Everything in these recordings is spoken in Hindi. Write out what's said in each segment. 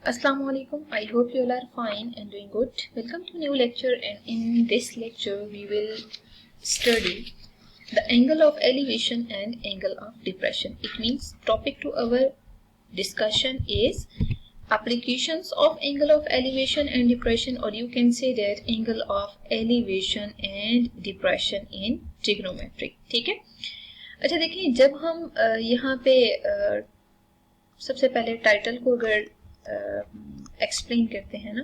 Assalamualaikum. I hope you all are fine and doing good. Welcome to new lecture, and in this lecture we will study the angle of elevation and angle of depression. It means topic to our discussion is applications of angle of elevation and depression, or you can say that angle of elevation and depression in trigonometry. ठीक है. अच्छा देखिए, जब हम यहाँ पे सबसे पहले टाइटल को अगर एक्सप्लेन करते हैं ना,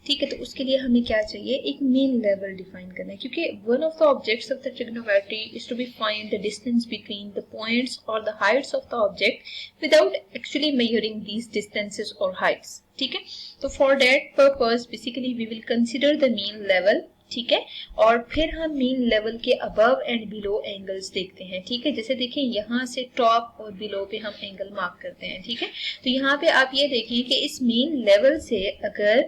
ठीक है, तो उसके लिए हमें क्या चाहिए, एक मीन लेवल डिफाइन करना है, क्योंकि one of the objects of the trigonometry is to be find the distance between the points और the heights of the object without actually measuring these distances और हाइट्स. ठीक है, तो for that purpose basically we will consider the mean level. ठीक है, और फिर हम मीन लेवल के अबव एंड बिलो एंगल्स देखते हैं. ठीक है, जैसे देखें यहाँ से टॉप और बिलो पे हम एंगल मार्क करते हैं. ठीक है, तो यहाँ पे आप ये देखें कि इस मीन लेवल से अगर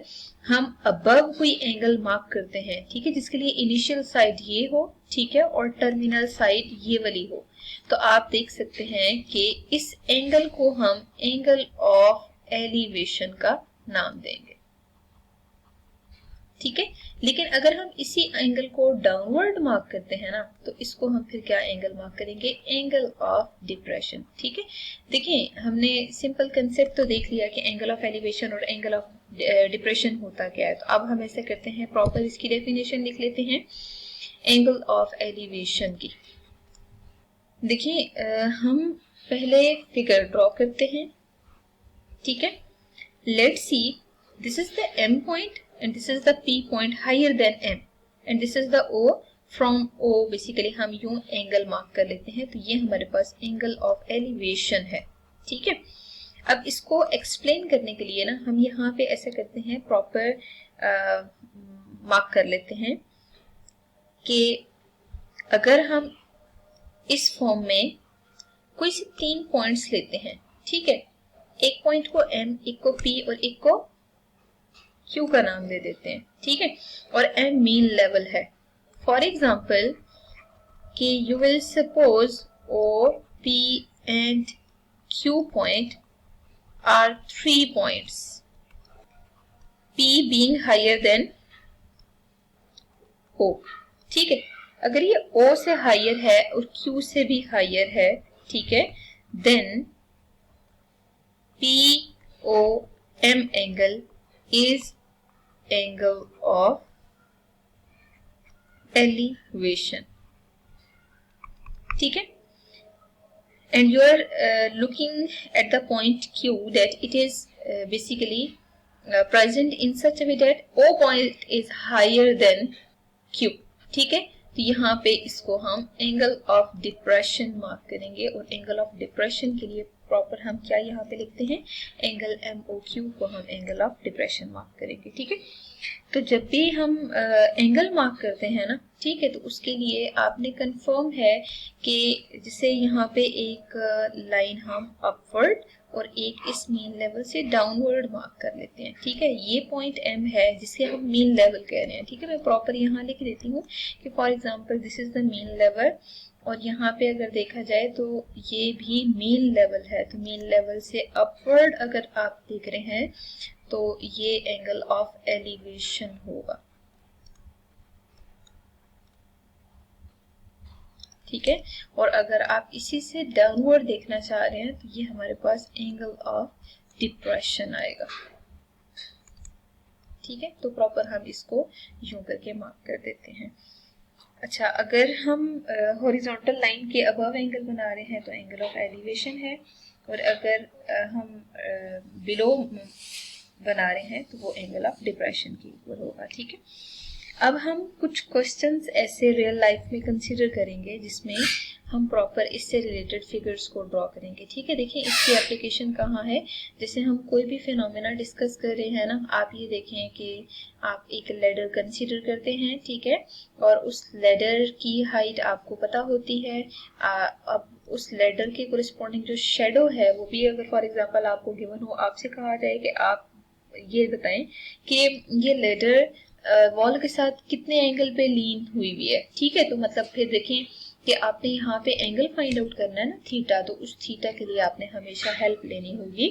हम अबव कोई एंगल मार्क करते हैं, ठीक है, जिसके लिए इनिशियल साइड ये हो, ठीक है, और टर्मिनल साइड ये वाली हो, तो आप देख सकते हैं कि इस एंगल को हम एंगल ऑफ एलिवेशन का नाम देंगे. ठीक है, लेकिन अगर हम इसी एंगल को डाउनवर्ड मार्क करते हैं ना, तो इसको हम फिर क्या एंगल मार्क करेंगे, एंगल ऑफ डिप्रेशन. ठीक है, देखिए हमने सिंपल कंसेप्ट तो देख लिया कि एंगल ऑफ एलिवेशन और एंगल ऑफ डिप्रेशन होता क्या है. तो अब हम ऐसा करते हैं, प्रॉपर इसकी डेफिनेशन लिख लेते हैं एंगल ऑफ एलिवेशन की. देखिए हम पहले फिगर ड्रॉ करते हैं. ठीक है, let's see, this is the M point and this is the P point higher than M and this is the O. From O basically हम यूं एंगल मार्क कर लेते हैं, तो ये हमारे पास एंगल ऑफ एलिवेशन है. ठीक है, अब इसको एक्सप्लेन करने के लिए ना हम यहाँ पे ऐसा करते हैं, प्रॉपर मार्क कर लेते हैं कि अगर हम इस फॉर्म में कोई से 3 पॉइंट्स लेते हैं, ठीक है, एक पॉइंट को M, एक को P और एक को Q का नाम दे देते हैं. ठीक है, और M मीन लेवल है. फॉर एग्जाम्पल कि you will suppose O, P and Q point are 3 points, P being higher than O. ठीक है, अगर ये O से हायर है और Q से भी हायर है, ठीक है, then POM angle is angle of elevation. ठीक है, and you are looking at the point Q that it is basically present in such a way that O point is higher than Q. ठीक है, तो यहाँ पे इसको हम एंगल ऑफ डिप्रेशन मार्क करेंगे, और एंगल ऑफ डिप्रेशन के लिए प्रॉपर हम क्या यहाँ पे लिखते हैं, एंगल MOQ को हम एंगल ऑफ डिप्रेशन मार्क करेंगे. ठीक है, तो जब भी हम एंगल मार्क करते हैं ना, ठीक है, तो उसके लिए आपने कंफर्म है कि जैसे यहाँ पे एक लाइन हम अपवर्ड और एक इस मीन लेवल से डाउनवर्ड मार्क कर लेते हैं. ठीक है, ये पॉइंट M है जिसके हम मीन लेवल कह रहे हैं. ठीक है, मैं प्रॉपर यहाँ लिख देती हूँ कि for example this is the mean level, और यहाँ पे अगर देखा जाए तो ये भी मीन लेवल है. तो मीन लेवल से अपवर्ड अगर आप देख रहे हैं तो ये एंगल ऑफ एलिवेशन होगा. ठीक है, और अगर आप इसी से डाउनवर्ड देखना चाह रहे हैं तो ये हमारे पास एंगल ऑफ डिप्रेशन आएगा. ठीक है, तो प्रॉपर हम इसको यूं करके मार्क कर देते हैं. अच्छा, अगर हम हॉरिजॉन्टल लाइन के अबव एंगल बना रहे हैं तो एंगल ऑफ एलिवेशन है, और अगर हम बिलो बना रहे हैं तो वो एंगल ऑफ डिप्रेशन के ऊपर होगा. ठीक है, अब हम कुछ क्वेश्चंस ऐसे रियल लाइफ में कंसीडर करेंगे जिसमें हम प्रॉपर इससे रिलेटेड फिगर्स को ड्रॉ करेंगे. ठीक है, देखिए इसकी एप्लीकेशन कहाँ है. जैसे हम कोई भी फिनोमेना डिस्कस कर रहे हैं ना, आप ये देखें कि आप एक लेडर कंसीडर करते हैं. ठीक है, और उस लेडर की हाइट आपको पता होती है. अब उस लेडर के कोरिस्पॉन्डिंग जो शेडो है वो भी अगर फॉर एग्जांपल आपको गिवन हो, आपसे कहा जाए कि आप ये बताएं कि ये लेडर वॉल के साथ कितने एंगल पे लीन हुई हुई है. ठीक है, तो मतलब फिर देखें कि आपने यहाँ पे एंगल फाइंड आउट करना है ना थीटा, तो उस थीटा के लिए आपने हमेशा हेल्प लेनी होगी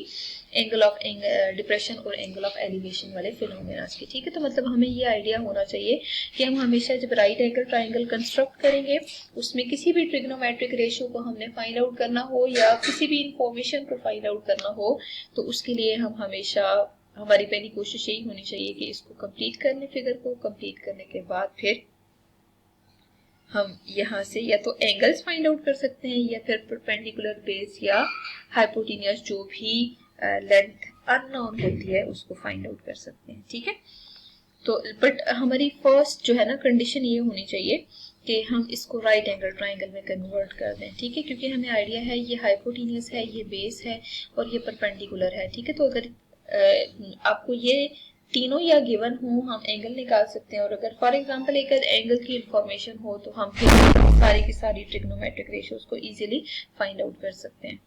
एंगल ऑफ डिप्रेशन और एंगल ऑफ एलिवेशन वाले फिनोमेना की। ठीक है, तो मतलब हमें ये आइडिया होना चाहिए कि हम हमेशा जब राइट एंगल ट्राइंगल कंस्ट्रक्ट करेंगे उसमें किसी भी ट्रिग्नोमेट्रिक रेशियो को हमने फाइंड आउट करना हो या किसी भी इंफॉर्मेशन को फाइंड आउट करना हो, तो उसके लिए हम हमेशा, हमारी पहली कोशिश यही होनी चाहिए कि इसको कंप्लीट करने, फिगर को कंप्लीट करने के बाद फिर हम यहाँ से या तो एंगल्स फाइंड आउट कर सकते हैं या फिर परपेंडिकुलर बेस या हाइपोटेन्यूज जो भी लेंथ अननोन होती है उसको फाइंड आउट कर सकते हैं। ठीक है, तो बट हमारी फर्स्ट जो है ना कंडीशन ये होनी चाहिए कि हम इसको राइट एंगल ट्राइंगल में कन्वर्ट कर दें। ठीक है, क्योंकि हमें आइडिया है ये हाइपोटेन्यूज है, ये बेस है और ये परपेंडिकुलर है। ठीक है, तो अगर आपको ये तीनों या गिवन हो हम एंगल निकाल सकते हैं, और अगर फॉर एग्जांपल एक एंगल की इंफॉर्मेशन हो तो हम फिर सारी की सारी ट्रिग्नोमेट्रिक रेशियोज को इजीली फाइंड आउट कर सकते हैं।